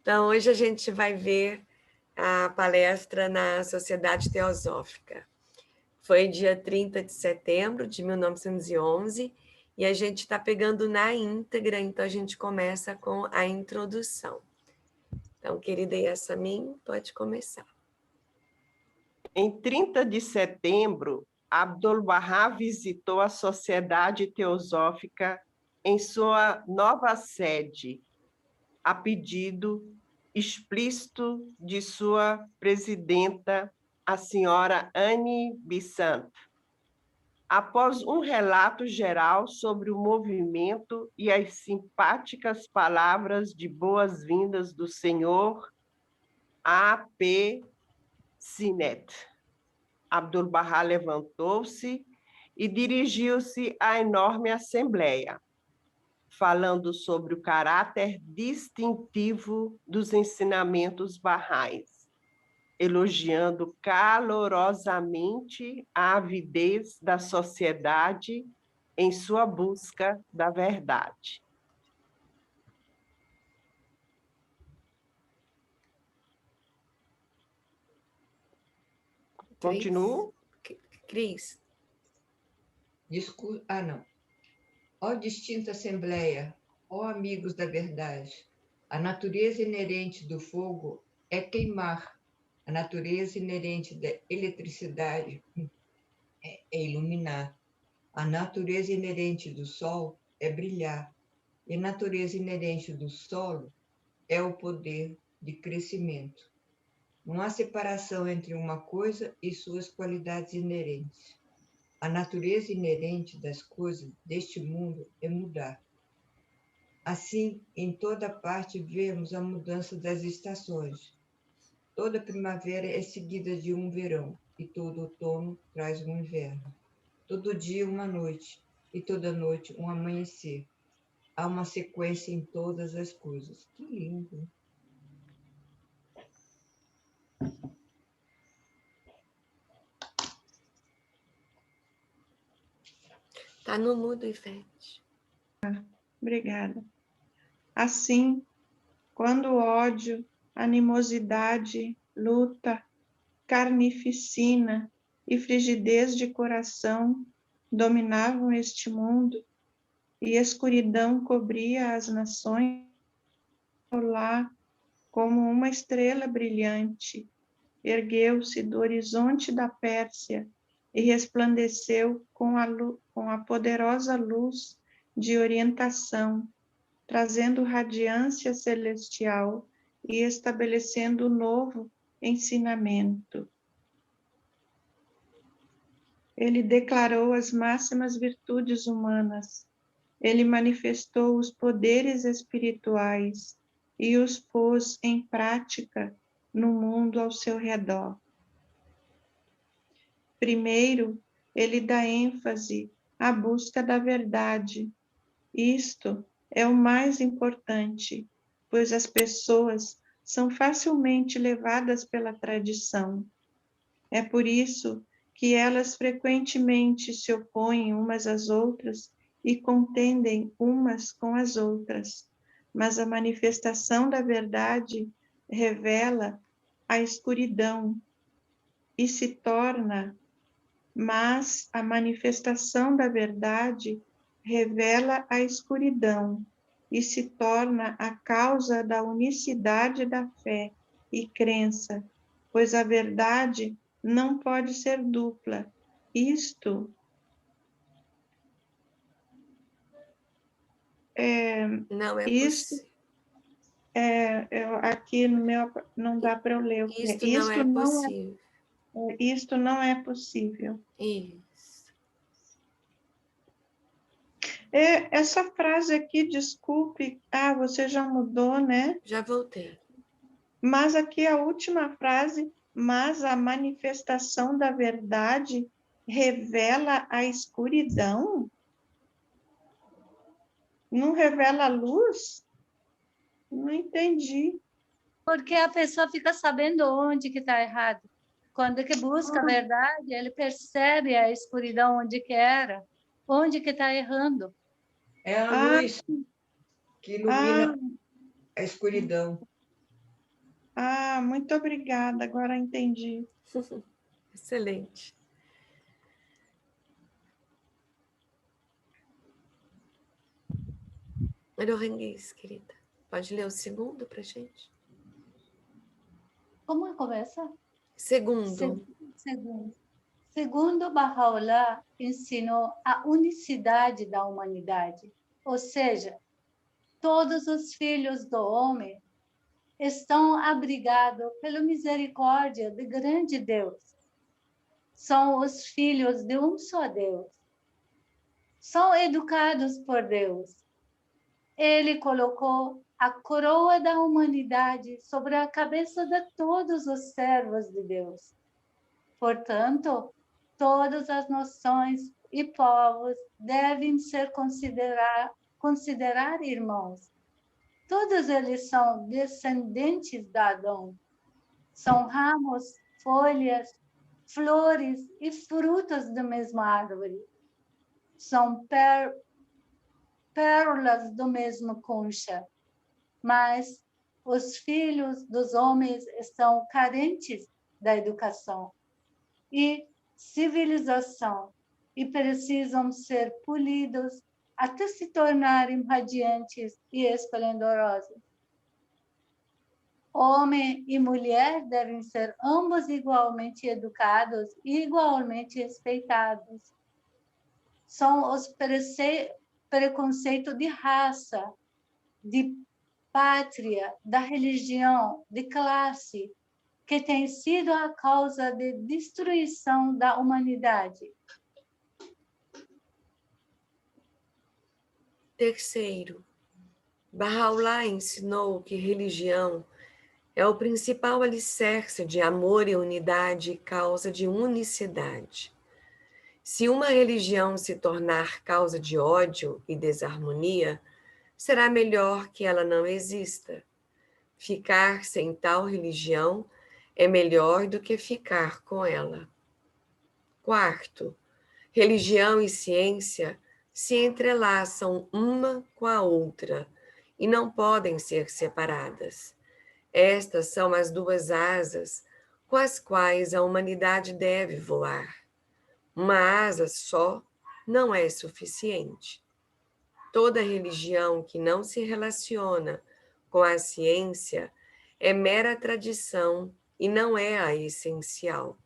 Então, hoje a gente vai ver a palestra na Sociedade Teosófica. Foi dia 30 de setembro de 1911 e a gente está pegando na íntegra, então a gente começa com a introdução. Então, querida Yasmin, pode começar. Em 30 de setembro, Abdu'l-Bahá visitou a Sociedade Teosófica em sua nova sede, a pedido explícito de sua presidenta, a senhora Annie Besant. Após um relato geral sobre o movimento e as simpáticas palavras de boas-vindas do senhor A.P. Sinet, Abdu'l-Bahá levantou-se e dirigiu-se à enorme assembleia, falando sobre o caráter distintivo dos ensinamentos bahais, elogiando calorosamente a avidez da sociedade em sua busca da verdade. Continuo? Cris. Não. Ó distinta Assembleia, ó amigos da verdade, a natureza inerente do fogo é queimar, a natureza inerente da eletricidade é iluminar, a natureza inerente do sol é brilhar, e a natureza inerente do solo é o poder de crescimento. Não há separação entre uma coisa e suas qualidades inerentes. A natureza inerente das coisas deste mundo é mudar. Assim, em toda parte vemos a mudança das estações. Toda primavera é seguida de um verão, e todo outono traz um inverno. Todo dia uma noite, e toda noite um amanhecer. Há uma sequência em todas as coisas. Que lindo! Está no mudo, Ivete. Obrigada. Assim, quando o ódio, animosidade, luta, carnificina e frigidez de coração dominavam este mundo e a escuridão cobria as nações, lá, como uma estrela brilhante, ergueu-se do horizonte da Pérsia e resplandeceu com a poderosa luz de orientação, trazendo radiância celestial e estabelecendo um novo ensinamento. Ele declarou as máximas virtudes humanas, ele manifestou os poderes espirituais e os pôs em prática no mundo ao seu redor. Primeiro, ele dá ênfase à busca da verdade. Isto é o mais importante, pois as pessoas são facilmente levadas pela tradição. É por isso que elas frequentemente se opõem umas às outras e contendem umas com as outras. Mas a manifestação da verdade revela a escuridão e se torna, mas a manifestação da verdade revela a escuridão e se torna a causa da unicidade da fé e crença, pois a verdade não pode ser dupla. Isto Não é isto possível. aqui no meu não dá para eu ler. Isto não é possível. Isto não é possível. Isso. Essa frase aqui, desculpe, você já mudou, né? Já voltei. Mas aqui a última frase, mas a manifestação da verdade revela a escuridão? Não revela a luz? Não entendi. Porque a pessoa fica sabendo onde que está errado. Quando que busca a verdade, ele percebe a escuridão onde que era, onde que está errando. É a luz que ilumina a escuridão. Ah, muito obrigada, agora entendi. Excelente. Arohanguês, querida, pode ler o segundo para gente? Como começa? Segundo. Segundo. Segundo Baha'u'lláh ensinou a unicidade da humanidade, ou seja, todos os filhos do homem estão abrigados pela misericórdia do grande Deus. São os filhos de um só Deus. São educados por Deus. Ele colocou a coroa da humanidade sobre a cabeça de todos os servos de Deus. Portanto, todas as nações e povos devem ser considerar irmãos. Todos eles são descendentes de Adão. São ramos, folhas, flores e frutos da mesma árvore. São pérolas do mesmo concha. Mas os filhos dos homens estão carentes da educação e civilização e precisam ser polidos até se tornarem radiantes e esplendorosos. Homem e mulher devem ser ambos igualmente educados e igualmente respeitados. São os preconceitos de raça, de pátria, da religião, de classe, que tem sido a causa de destruição da humanidade. Terceiro, Baha'u'lláh ensinou que religião é o principal alicerce de amor e unidade e causa de unicidade. Se uma religião se tornar causa de ódio e desarmonia, será melhor que ela não exista. Ficar sem tal religião é melhor do que ficar com ela. Quarto, religião e ciência se entrelaçam uma com a outra e não podem ser separadas. Estas são as duas asas com as quais a humanidade deve voar. Uma asa só não é suficiente. Toda religião que não se relaciona com a ciência é mera tradição e não é a essencial.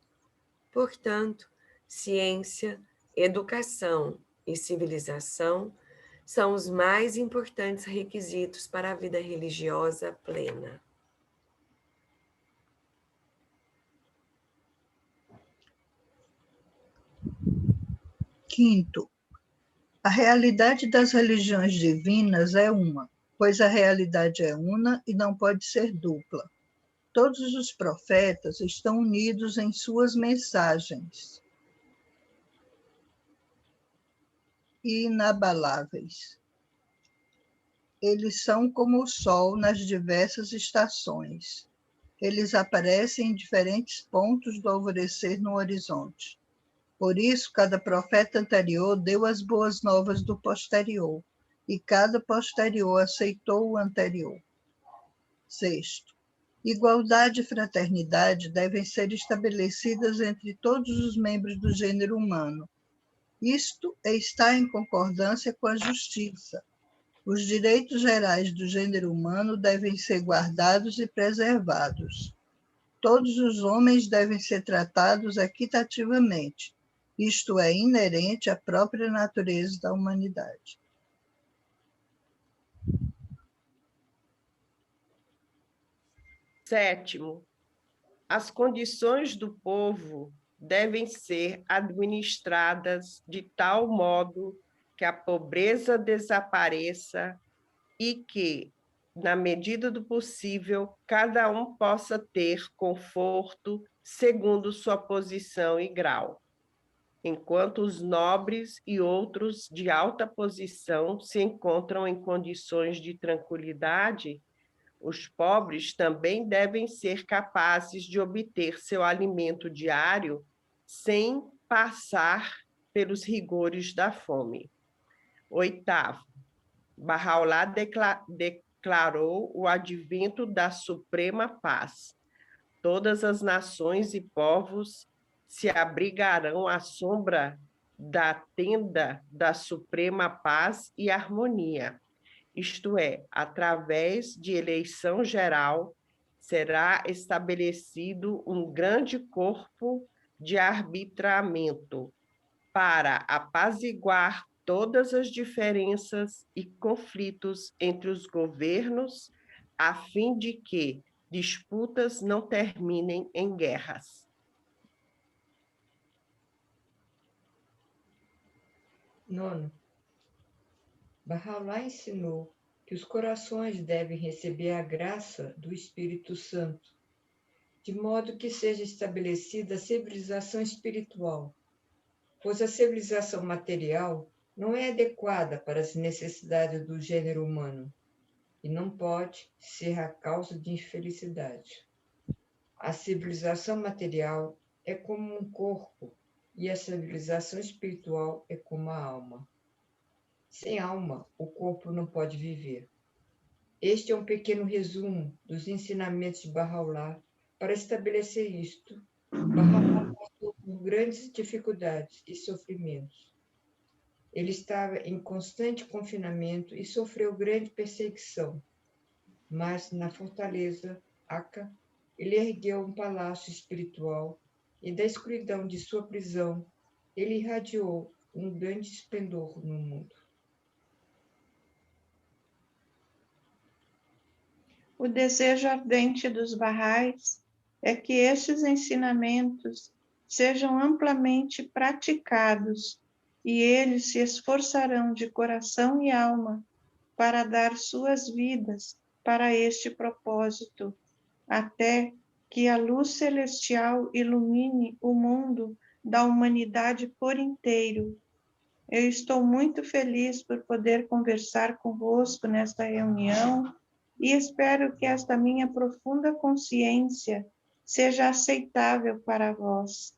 Portanto, ciência, educação e civilização são os mais importantes requisitos para a vida religiosa plena. Quinto, a realidade das religiões divinas é uma, pois a realidade é una e não pode ser dupla. Todos os profetas estão unidos em suas mensagens inabaláveis. Eles são como o sol nas diversas estações. Eles aparecem em diferentes pontos do alvorecer no horizonte. Por isso, cada profeta anterior deu as boas novas do posterior, e cada posterior aceitou o anterior. Sexto, igualdade e fraternidade devem ser estabelecidas entre todos os membros do gênero humano. Isto está em concordância com a justiça. Os direitos gerais do gênero humano devem ser guardados e preservados. Todos os homens devem ser tratados equitativamente. Isto é inerente à própria natureza da humanidade. Sétimo, as condições do povo devem ser administradas de tal modo que a pobreza desapareça e que, na medida do possível, cada um possa ter conforto segundo sua posição e grau, enquanto os nobres e outros de alta posição se encontram em condições de tranquilidade. Os pobres também devem ser capazes de obter seu alimento diário sem passar pelos rigores da fome. Oitavo, Baha'u'lláh declarou o advento da suprema paz. Todas as nações e povos se abrigarão à sombra da tenda da suprema paz e harmonia. Isto é, através de eleição geral, será estabelecido um grande corpo de arbitramento para apaziguar todas as diferenças e conflitos entre os governos, a fim de que disputas não terminem em guerras. Nono, Bahá'u'lláh ensinou que os corações devem receber a graça do Espírito Santo, de modo que seja estabelecida a civilização espiritual, pois a civilização material não é adequada para as necessidades do gênero humano e não pode ser a causa de infelicidade. A civilização material é como um corpo e a civilização espiritual é como a alma. Sem alma, o corpo não pode viver. Este é um pequeno resumo dos ensinamentos de Bahá'u'lláh para estabelecer isto. Bahá'u'lláh passou por grandes dificuldades e sofrimentos. Ele estava em constante confinamento e sofreu grande perseguição. Mas na fortaleza Akka, ele ergueu um palácio espiritual e da escuridão de sua prisão, ele irradiou um grande esplendor no mundo. O desejo ardente dos Baha'is é que estes ensinamentos sejam amplamente praticados e eles se esforçarão de coração e alma para dar suas vidas para este propósito, até que a luz celestial ilumine o mundo da humanidade por inteiro. Eu estou muito feliz por poder conversar convosco nesta reunião e espero que esta minha profunda consciência seja aceitável para vós.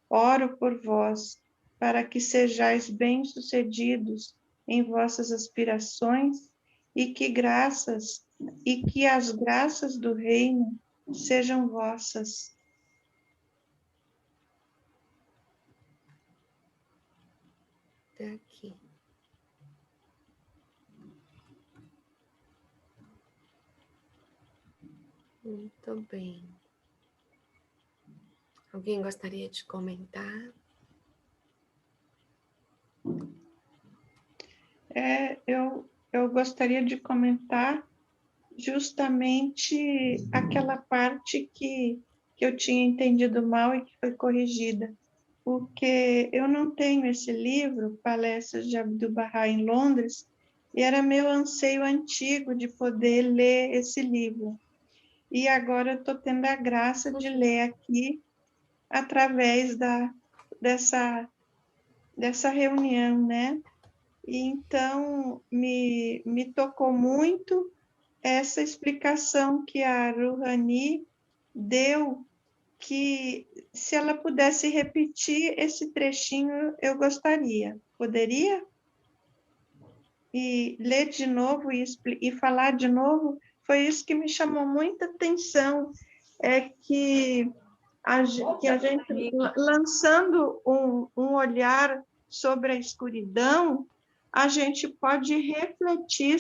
Oro por vós, para que sejais bem-sucedidos em vossas aspirações e que as graças do reino sejam vossas. Até aqui. Muito bem. Alguém gostaria de comentar? Eu gostaria de comentar justamente aquela parte que eu tinha entendido mal e que foi corrigida, porque eu não tenho esse livro, Palestras de Abdu'l-Bahá em Londres, e era meu anseio antigo de poder ler esse livro. E agora eu estou tendo a graça de ler aqui através dessa reunião, né? E então me tocou muito essa explicação que a Rouhani deu, que se ela pudesse repetir esse trechinho, eu gostaria. Poderia? E ler de novo e falar de novo, foi isso que me chamou muita atenção, é que a gente, lançando um olhar sobre a escuridão, a gente pode refletir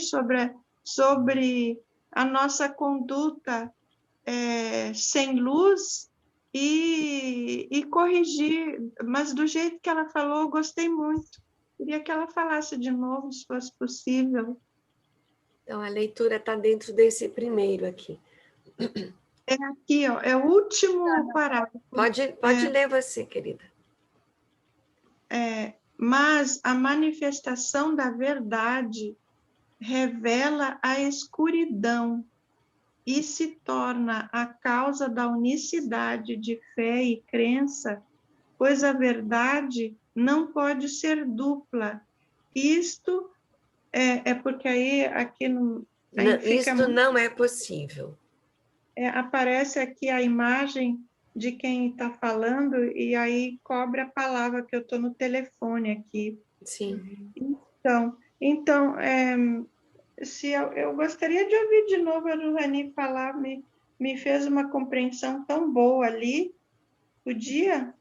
sobre a nossa conduta sem luz e corrigir, mas do jeito que ela falou, eu gostei muito. Queria que ela falasse de novo, se fosse possível. Então, a leitura está dentro desse primeiro aqui. É aqui, ó, é o último parágrafo. Pode ler você, querida. Mas a manifestação da verdade revela a escuridão e se torna a causa da unicidade de fé e crença, pois a verdade não pode ser dupla. Isto é porque aí aqui no aí Isto não é possível. Aparece aqui a imagem de quem está falando e aí cobre a palavra que eu estou no telefone aqui. Sim. Então eu gostaria de ouvir de novo a Ruhani falar, me fez uma compreensão tão boa ali. Podia?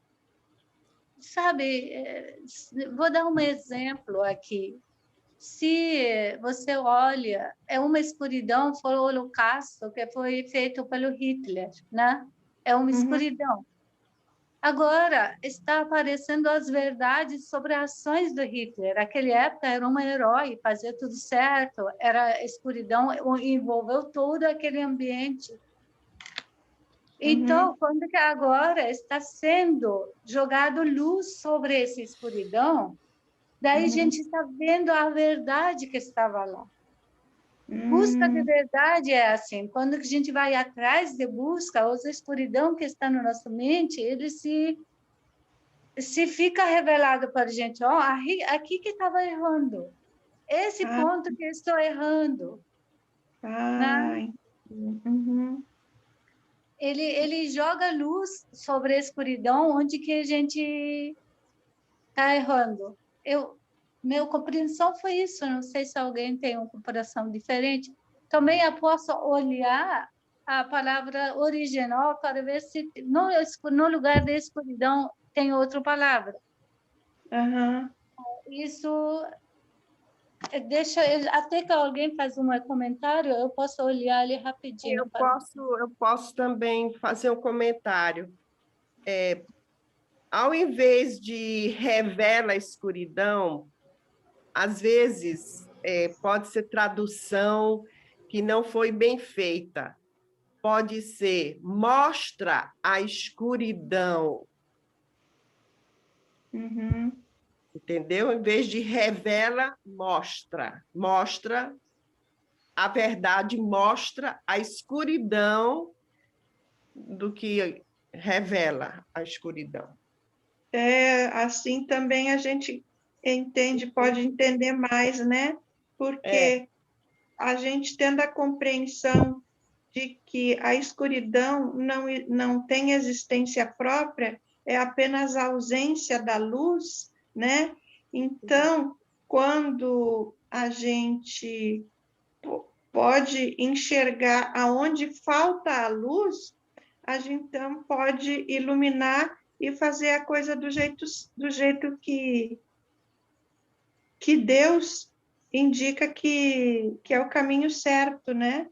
Sabe, vou dar um exemplo aqui. Se você olha, é uma escuridão, foi o Holocausto que foi feito pelo Hitler, né? É uma escuridão. Agora, está aparecendo as verdades sobre as ações do Hitler. Naquela época era um herói, fazia tudo certo, era escuridão, envolveu todo aquele ambiente. Então, quando que agora está sendo jogado luz sobre essa escuridão, daí a gente está vendo a verdade que estava lá. Busca de verdade é assim, quando a gente vai atrás de busca, a escuridão que está na nossa mente, ele se fica revelado para a gente, ó, aqui que estava errando, esse ponto que eu estou errando. Né? Ele joga luz sobre a escuridão onde que a gente está errando. Minha compreensão foi isso, não sei se alguém tem uma compreensão diferente. Também eu posso olhar a palavra original para ver se no lugar da escuridão tem outra palavra. Isso deixa, até que alguém faz um comentário, eu posso olhar ali rapidinho. Eu posso também fazer um comentário. Ao invés de revela a escuridão, às vezes pode ser tradução que não foi bem feita. Pode ser mostra a escuridão. Entendeu? Em vez de revela, mostra. Mostra a verdade, mostra a escuridão do que revela a escuridão. Assim também a gente entende, pode entender mais, né? Porque a gente tendo a compreensão de que a escuridão não tem existência própria, é apenas a ausência da luz, né? Então, quando a gente pode enxergar aonde falta a luz, a gente então pode iluminar e fazer a coisa do jeito que Deus indica que é o caminho certo, né?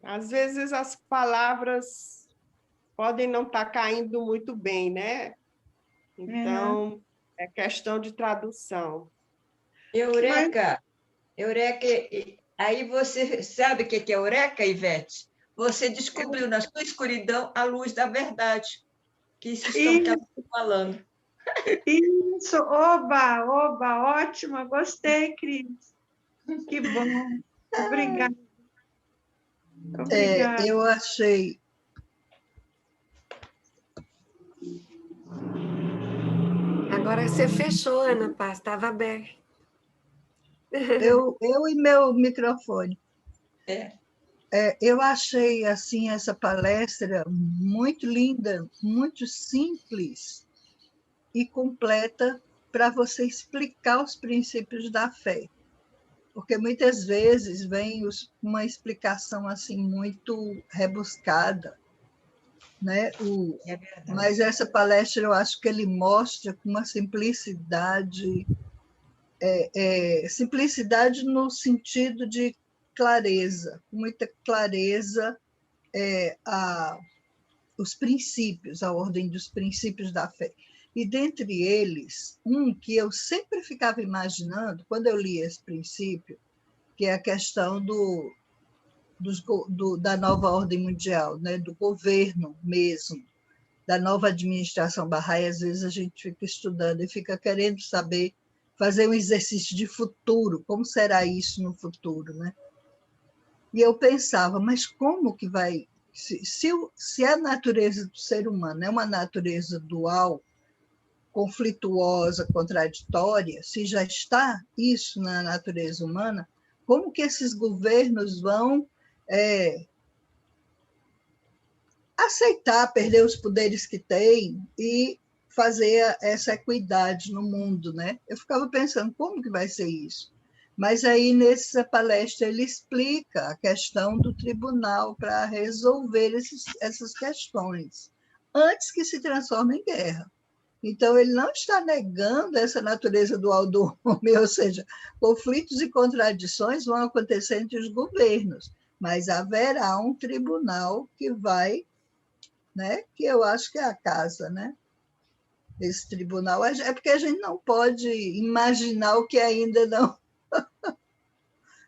Às vezes as palavras podem não estar caindo muito bem, né? Então, é questão de tradução. Eureka! Eureka! Aí você sabe o que é eureka, Ivete? Você descobriu na sua escuridão a luz da verdade, que isso estamos falando. Isso, oba, ótima, gostei, Cris. Que bom. Obrigada. Eu achei. Agora você fechou, Ana Paz, estava aberto. Eu e meu microfone. Eu achei assim essa palestra muito linda, muito simples e completa para você explicar os princípios da fé. Porque muitas vezes vem uma explicação assim muito rebuscada, né? Mas essa palestra eu acho que ele mostra com uma simplicidade, simplicidade no sentido de clareza, muita clareza, os princípios, a ordem dos princípios da fé. E dentre eles, um que eu sempre ficava imaginando, quando eu li esse princípio, que é a questão da nova ordem mundial, né? Do governo mesmo, da nova administração Bahá'í. Às vezes a gente fica estudando e fica querendo saber, fazer um exercício de futuro, como será isso no futuro, né? E eu pensava, mas como que vai... Se a natureza do ser humano é uma natureza dual, conflituosa, contraditória, se já está isso na natureza humana, como que esses governos vão aceitar perder os poderes que têm e fazer essa equidade no mundo, né? Eu ficava pensando, como que vai ser isso? Mas aí, nessa palestra, ele explica a questão do tribunal para resolver essas questões, antes que se transforme em guerra. Então, ele não está negando essa natureza dual do homem, ou seja, conflitos e contradições vão acontecer entre os governos, mas haverá um tribunal que vai, né, que eu acho que é a casa, né? Esse tribunal, é porque a gente não pode imaginar o que ainda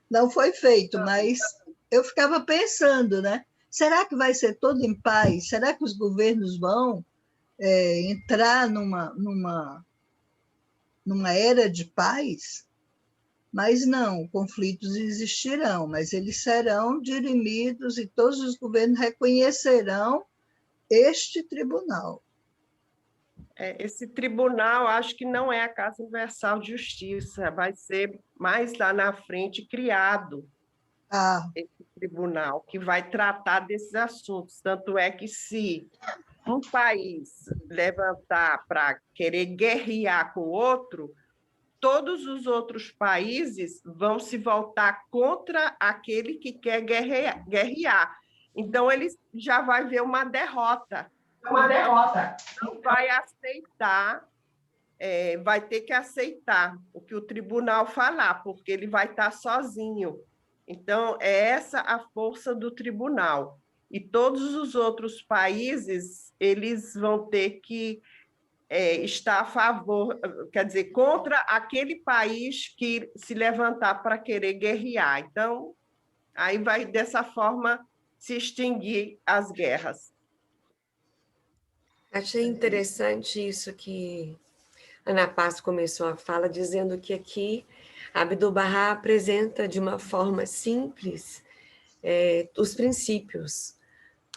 não foi feito, mas eu ficava pensando, né? Será que vai ser todo em paz? Será que os governos vão entrar numa era de paz? Mas não, conflitos existirão, mas eles serão dirimidos e todos os governos reconhecerão este tribunal. Esse tribunal, acho que não é a Casa Universal de Justiça, vai ser mais lá na frente criado esse tribunal, que vai tratar desses assuntos. Tanto é que, se um país levantar para querer guerrear com o outro, todos os outros países vão se voltar contra aquele que quer guerrear. Então, ele já vai ver uma derrota. Não vai aceitar, vai ter que aceitar o que o tribunal falar, porque ele vai estar sozinho. Então, é essa a força do tribunal. E todos os outros países, eles vão ter que estar a favor, quer dizer, contra aquele país que se levantar para querer guerrear. Então, aí vai, dessa forma, se extinguir as guerras. Achei interessante isso que Ana Paz começou a fala, dizendo que aqui Abdu'l-Bahá apresenta de uma forma simples os princípios,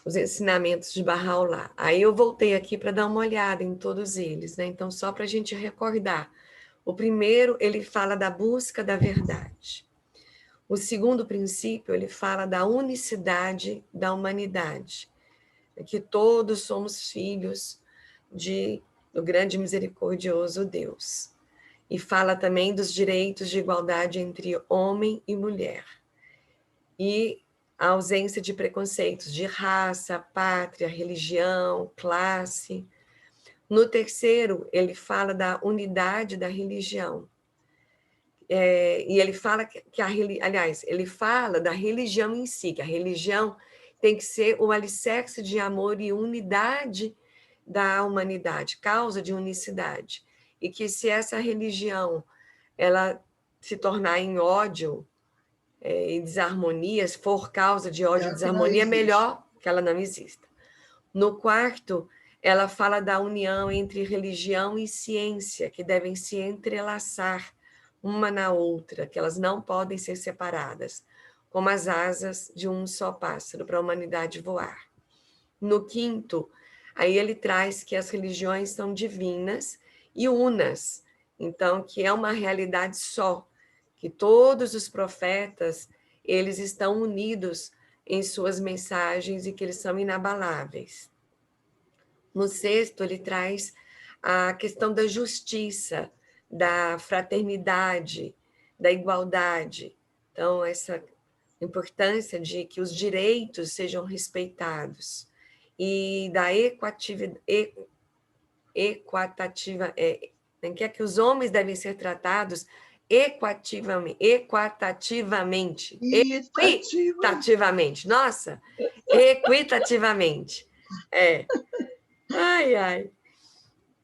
os ensinamentos de Bahá'u'lláh. Aí eu voltei aqui para dar uma olhada em todos eles, né? Então, só para a gente recordar. O primeiro, ele fala da busca da verdade. O segundo princípio, ele fala da unicidade da humanidade, que todos somos filhos do grande e misericordioso Deus. E fala também dos direitos de igualdade entre homem e mulher. E a ausência de preconceitos de raça, pátria, religião, classe. No terceiro, ele fala da unidade da religião. E ele fala ele fala da religião em si, que a religião tem que ser o alicerce de amor e unidade da humanidade, causa de unicidade. E que se essa religião ela se tornar em ódio e desarmonia, se for causa de ódio e desarmonia, é melhor que ela não exista. No quarto, ela fala da união entre religião e ciência, que devem se entrelaçar uma na outra, que elas não podem ser separadas, como as asas de um só pássaro para a humanidade voar. No quinto, aí ele traz que as religiões são divinas e unas, então que é uma realidade só, que todos os profetas, eles estão unidos em suas mensagens e que eles são inabaláveis. No sexto, ele traz a questão da justiça, da fraternidade, da igualdade. Então, essa importância de que os direitos sejam respeitados e da que os homens devem ser tratados equitativamente. Nossa, equitativamente. Ai, ai.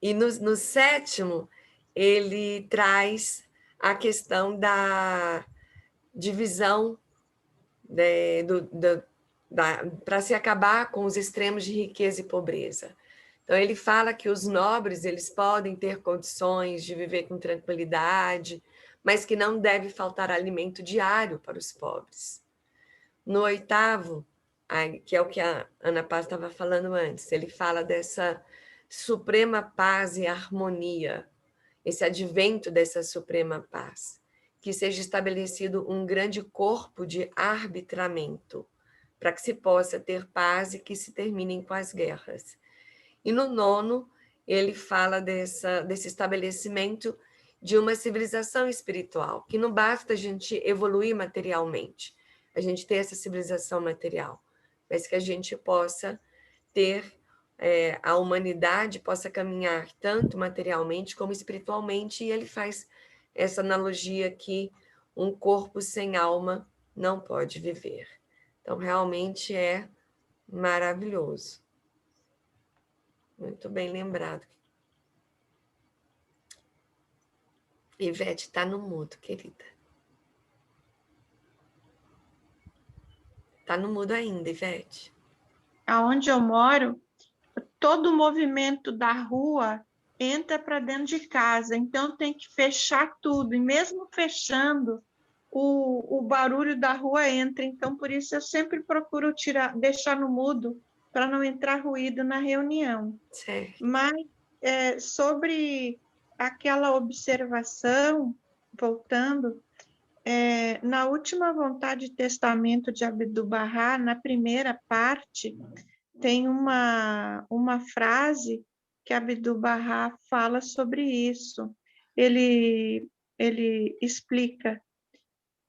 E no sétimo, ele traz a questão da divisão para se acabar com os extremos de riqueza e pobreza. Então, ele fala que os nobres eles podem ter condições de viver com tranquilidade, mas que não deve faltar alimento diário para os pobres. No oitavo, que é o que a Ana Paz estava falando antes, ele fala dessa suprema paz e harmonia, esse advento dessa suprema paz, que seja estabelecido um grande corpo de arbitramento, para que se possa ter paz e que se terminem com as guerras. E no nono, ele fala desse estabelecimento de uma civilização espiritual, que não basta a gente evoluir materialmente, a gente ter essa civilização material, mas que a gente possa ter, a humanidade possa caminhar tanto materialmente como espiritualmente, e ele faz essa analogia que um corpo sem alma não pode viver. Então, realmente é maravilhoso. Muito bem lembrado. Ivete, está no mudo, querida. Está no mudo ainda, Ivete. Aonde eu moro, todo o movimento da rua entra para dentro de casa, então tem que fechar tudo, e mesmo fechando, o barulho da rua entra, então por isso eu sempre procuro deixar no mudo, para não entrar ruído na reunião. Certo. Mas sobre aquela observação, voltando, na última vontade de testamento de Abdu'l-Bahá, na primeira parte, tem uma frase que Abdu'l-Bahá fala sobre isso. Ele explica: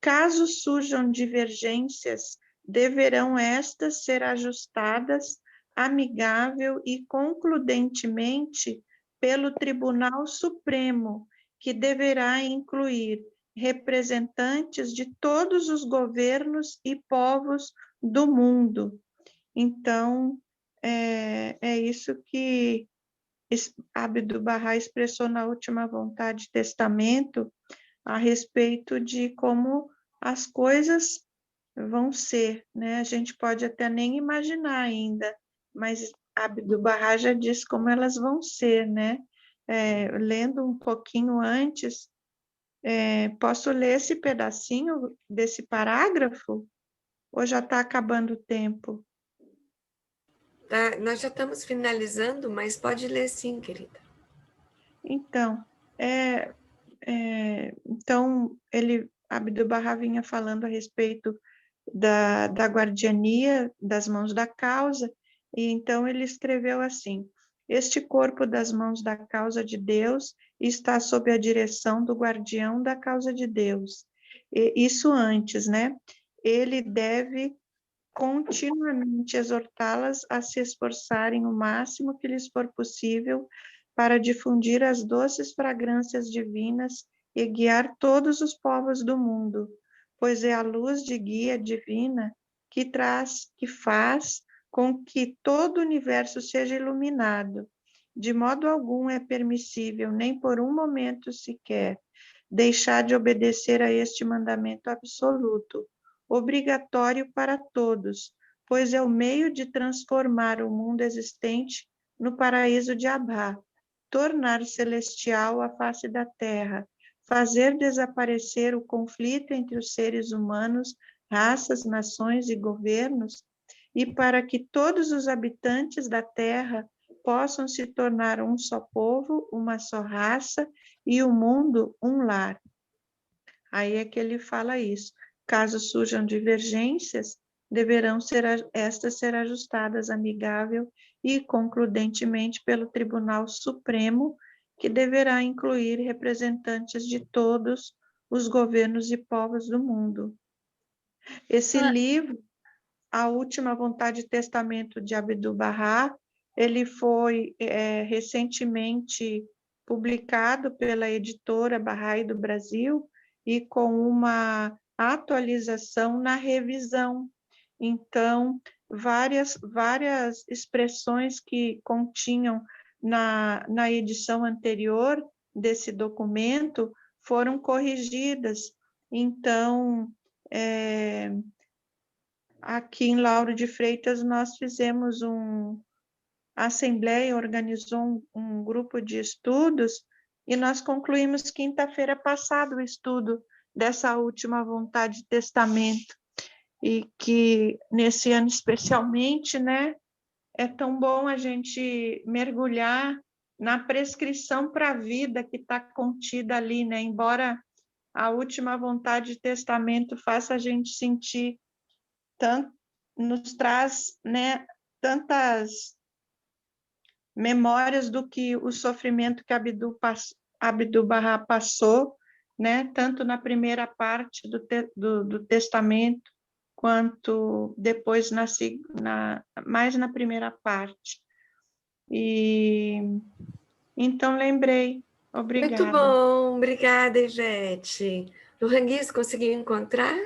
caso surjam divergências, deverão estas ser ajustadas amigável e concludentemente pelo Tribunal Supremo, que deverá incluir representantes de todos os governos e povos do mundo. Então, é isso que Abdu'l-Bahá expressou na última vontade de testamento, a respeito de como as coisas vão ser, né? A gente pode até nem imaginar ainda, mas Abdu'l-Bahá já diz como elas vão ser, né? Lendo um pouquinho antes, posso ler esse pedacinho desse parágrafo? Ou já está acabando o tempo? Tá, nós já estamos finalizando, mas pode ler sim, querida. Então, então Abdu'l-Bahá vinha falando a respeito da guardiania das mãos da causa, e então ele escreveu assim: este corpo das mãos da causa de Deus está sob a direção do guardião da causa de Deus. E isso antes, né? Ele deve continuamente exortá-las a se esforçarem o máximo que lhes for possível para difundir as doces fragrâncias divinas e guiar todos os povos do mundo, pois é a luz de guia divina que faz com que todo o universo seja iluminado. De modo algum é permissível, nem por um momento sequer, deixar de obedecer a este mandamento absoluto, obrigatório para todos, pois é o meio de transformar o mundo existente no paraíso de Abha, tornar celestial a face da terra, fazer desaparecer o conflito entre os seres humanos, raças, nações e governos, e para que todos os habitantes da terra possam se tornar um só povo, uma só raça, e o mundo um lar. Aí é que ele fala isso. Caso surjam divergências, deverão estas ser ajustadas amigável e concludentemente pelo Tribunal Supremo, que deverá incluir representantes de todos os governos e povos do mundo. Esse livro, A Última Vontade de Testamento de Abdu'l-Bahá, ele foi recentemente publicado pela editora Bahá'í do Brasil, e com uma atualização na revisão. Então, várias expressões que continham na edição anterior desse documento foram corrigidas. Então, aqui em Lauro de Freitas, nós fizemos a Assembleia organizou um grupo de estudos, e nós concluímos quinta-feira passada o estudo dessa última vontade de testamento, e que nesse ano especialmente, né, é tão bom a gente mergulhar na prescrição para a vida que está contida ali, né, embora a última vontade de testamento faça a gente sentir tanto, nos traz, né, tantas memórias do que o sofrimento que Abdu Abdu'l-Bahá passou, né, tanto na primeira parte do testamento, quanto depois mais na primeira parte. E então lembrei. Obrigada. Muito bom, obrigada, Ivete. Luranguiz, conseguiu encontrar?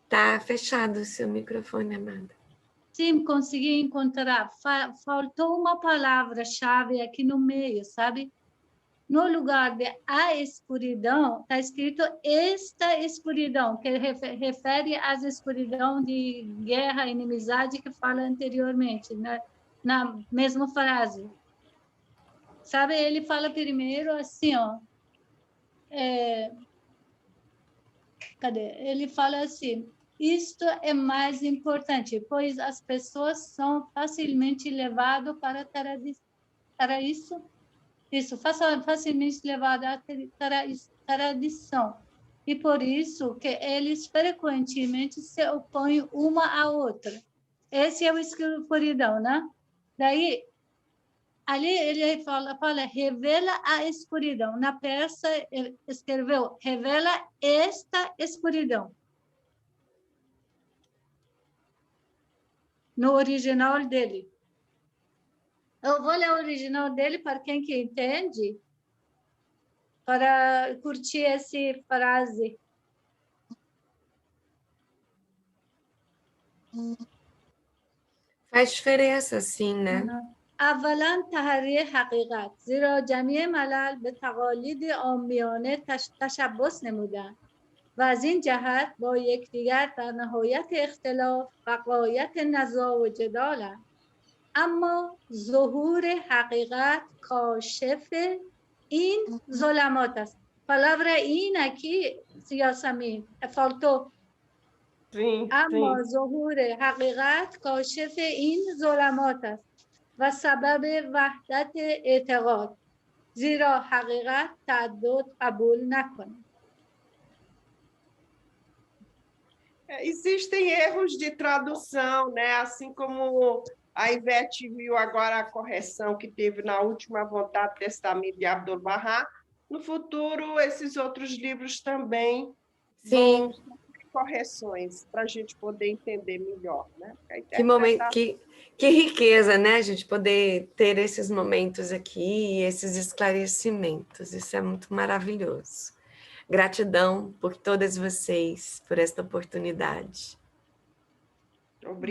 Tá fechado o seu microfone, amada. Sim, consegui encontrar. Faltou uma palavra-chave aqui no meio, sabe? No lugar de a escuridão, está escrito esta escuridão, que refere às escuridão de guerra, inimizade que fala anteriormente, né? Na mesma frase. Sabe, ele fala primeiro assim, ó. Cadê? Ele fala assim, isto é mais importante, pois as pessoas são facilmente levadas para isso, facilmente levadas à tradição. E por isso que eles frequentemente se opõem uma à outra. Esse é o escuridão, né? Daí, ali ele fala, revela a escuridão. Na peça, ele escreveu, revela esta escuridão. No original dele. Eu vou ler o original dele para quem que entende, para curtir essa frase. Faz diferença, sim, né? اولا تحری حقیقت، زیرا جمعی ملل به تقالید عامیانه تشبث نمودند و از این جهت با یکدیگر در نهایت اختلاف و غایت نزاع و جدالند. اما ظهور حقیقت کاشف این ظلمات است. Palavra این aquí, Yasamin, faltou. اما ظهور حقیقت کاشف این ظلمات است و سبب وحدت اعتقاد، زیرا حقیقت تعدد قبول نکنه. Existem erros de tradução, né? Assim como a Ivete viu agora a correção que teve na última vontade do Testamento de Abdu'l-Bahá, no futuro esses outros livros também vão ter correções para a gente poder entender melhor, né? Que momento, que riqueza, né? A gente poder ter esses momentos aqui, esses esclarecimentos. Isso é muito maravilhoso. Gratidão por todas vocês, por esta oportunidade. Obrigada.